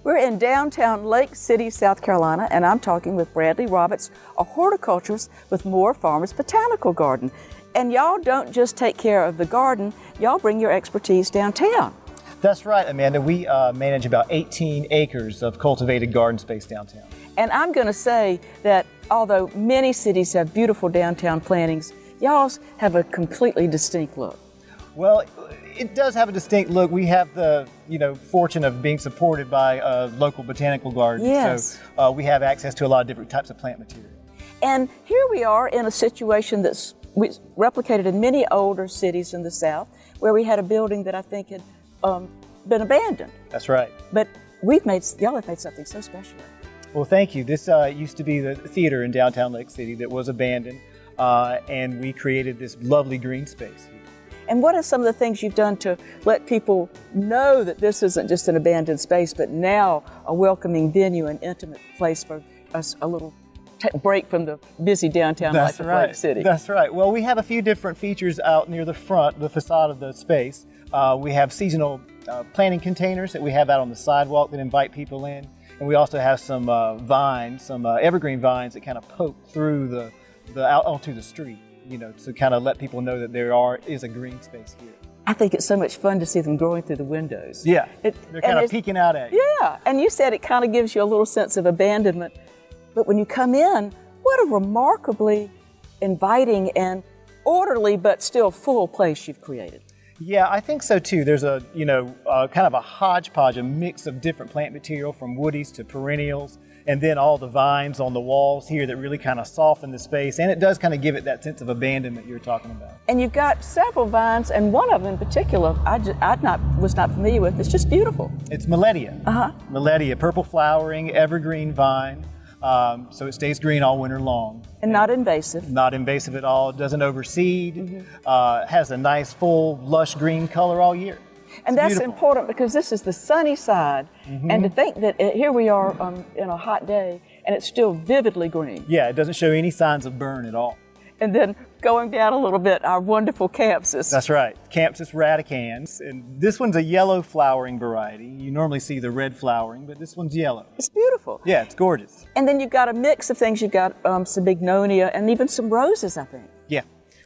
We're in downtown Lake City, South Carolina, and I'm talking with Bradley Roberts, a horticulturist with Moore Farms Botanical Garden. And y'all don't just take care of the garden, y'all bring your expertise downtown. That's right, Amanda. We manage about 18 acres of cultivated garden space downtown. And I'm going to say that although many cities have beautiful downtown plantings, y'all's have a completely distinct look. Well, it does have a distinct look. We have the fortune of being supported by a local botanical garden. Yes. So we have access to a lot of different types of plant material. And here we are in a situation that's replicated in many older cities in the South, where we had a building that I think had been abandoned. That's right. But y'all have made something so special. Well, thank you. This used to be the theater in downtown Lake City that was abandoned, and we created this lovely green space here. And what are some of the things you've done to let people know that this isn't just an abandoned space, but now a welcoming venue, an intimate place for us, a little break from the busy downtown life of Lake City? That's right. Well, we have a few different features out near the front, the facade of the space. We have seasonal planting containers that we have out on the sidewalk that invite people in. And we also have some vines, some evergreen vines that kind of poke through out onto the street, to kind of let people know that there is a green space here. I think it's so much fun to see them growing through the windows. Yeah, they're kind of peeking out at you. Yeah, and you said it kind of gives you a little sense of abandonment. But when you come in, what a remarkably inviting and orderly but still full place you've created. Yeah, I think so too. There's a kind of a hodgepodge, a mix of different plant material from woodies to perennials, and then all the vines on the walls here that really kind of soften the space, and it does kind of give it that sense of abandonment you're talking about. And you've got several vines, and one of them in particular I was not familiar with. It's just beautiful. It's Millettia. Millettia, purple flowering, evergreen vine. So it stays green all winter long. And not invasive. Not invasive at all. It doesn't overseed. Has a nice, full, lush green color all year. And that's important because this is the sunny side. And to think that here we are in a hot day and it's still vividly green. Yeah, it doesn't show any signs of burn at all. And then going down a little bit, our wonderful Campsis. That's right, Campsis radicans. And this one's a yellow flowering variety. You normally see the red flowering, but this one's yellow. It's beautiful. Yeah, it's gorgeous. And then you've got a mix of things. You've got some bignonia and even some roses, I think. Yeah,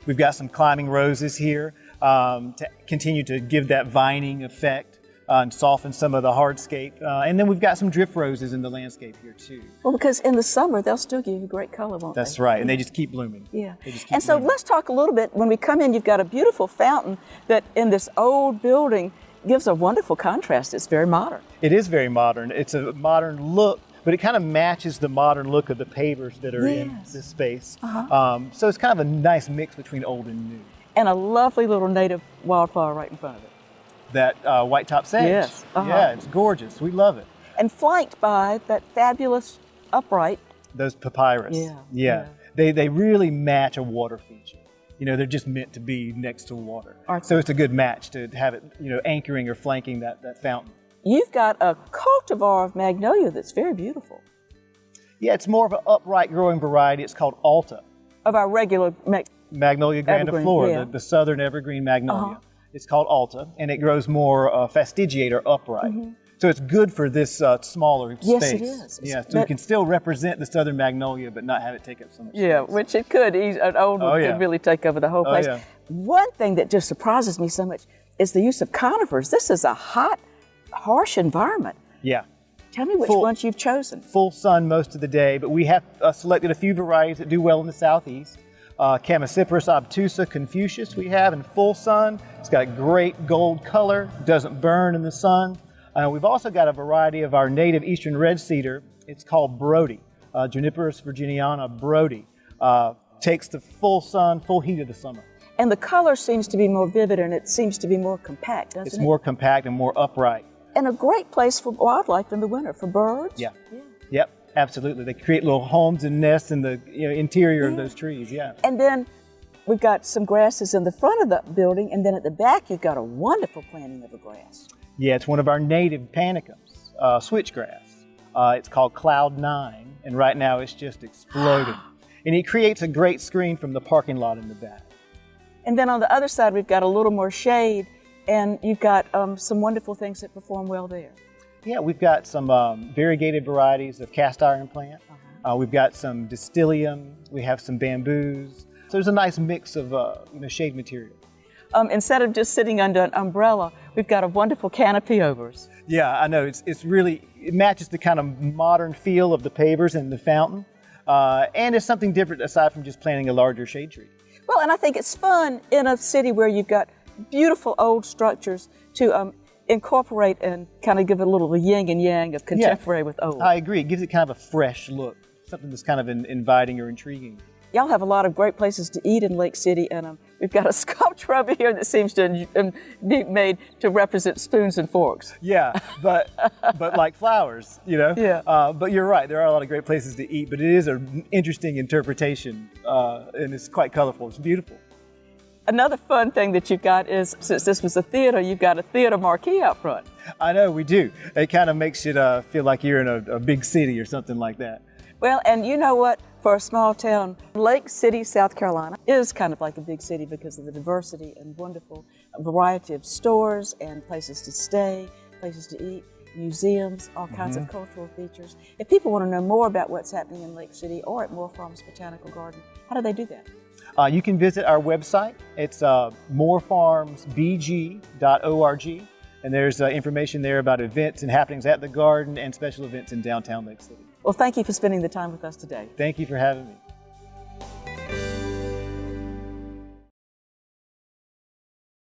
we've got some climbing roses here to continue to give that vining effect. And soften some of the hardscape. And then we've got some drift roses in the landscape here too. Well, because in the summer, they'll still give you great color, won't they? That's right, and they just keep blooming. Yeah. And so let's talk a little bit, when we come in, you've got a beautiful fountain that in this old building gives a wonderful contrast. It's very modern. It is very modern. It's a modern look, but it kind of matches the modern look of the pavers that are in this space. So it's kind of a nice mix between old and new. And a lovely little native wildflower right in front of it. That white top sage. Yes. Yeah, it's gorgeous. We love it. And flanked by that fabulous upright. Those papyrus. Yeah. They really match a water feature. They're just meant to be next to water. So it's a good match to have it, anchoring or flanking that fountain. You've got a cultivar of magnolia that's very beautiful. Yeah, it's more of an upright growing variety. It's called Alta. Of our regular Magnolia grandiflora, the southern evergreen magnolia. It's called Alta, and it grows more fastigiate or upright. So it's good for this smaller space. Yes, it is. Yeah, so you can still represent the southern magnolia, but not have it take up so much space. Yeah, which it could. An old one could really take over the whole place. Yeah. One thing that just surprises me so much is the use of conifers. This is a hot, harsh environment. Yeah. Tell me which ones you've chosen. Full sun most of the day, but we have selected a few varieties that do well in the southeast. Chamaecyparis obtusa confucius we have in full sun. It's got great gold color, doesn't burn in the sun. We've also got a variety of our native eastern red cedar. It's called Brody, Juniperus virginiana Brody. Takes the full sun, full heat of the summer. And the color seems to be more vivid and it seems to be more compact, doesn't it? It's more compact and more upright. And a great place for wildlife in the winter, for birds. Yeah. Yep. Absolutely. They create little homes and nests in the interior of those trees, And then we've got some grasses in the front of the building, and then at the back you've got a wonderful planting of a grass. Yeah, it's one of our native panicums, switchgrass. It's called Cloud 9, and right now it's just exploding. And it creates a great screen from the parking lot in the back. And then on the other side we've got a little more shade, and you've got some wonderful things that perform well there. Yeah, we've got some variegated varieties of cast iron plant. We've got some distillium. We have some bamboos. So there's a nice mix of shade material. Instead of just sitting under an umbrella, we've got a wonderful canopy over us. Yeah, I know. It matches the kind of modern feel of the pavers and the fountain. And it's something different aside from just planting a larger shade tree. Well, and I think it's fun in a city where you've got beautiful old structures to incorporate and kind of give it a little yin and yang of contemporary with old. I agree. It gives it kind of a fresh look, something that's kind of inviting or intriguing. Y'all have a lot of great places to eat in Lake City, and we've got a sculpture over here that seems to be made to represent spoons and forks. Yeah, but like flowers, Yeah. But you're right. There are a lot of great places to eat, but it is an interesting interpretation, and it's quite colorful. It's beautiful. Another fun thing that you've got is, since this was a theater, you've got a theater marquee out front. I know, we do. It kind of makes it feel like you're in a big city or something like that. Well, and you know what? For a small town, Lake City, South Carolina is kind of like a big city because of the diversity and wonderful variety of stores and places to stay, places to eat, museums, all kinds of cultural features. If people want to know more about what's happening in Lake City or at Moore Farms Botanical Garden, how do they do that? You can visit our website. It's moorefarmsbg.org, and there's information there about events and happenings at the garden and special events in downtown Lake City. Well, thank you for spending the time with us today. Thank you for having me.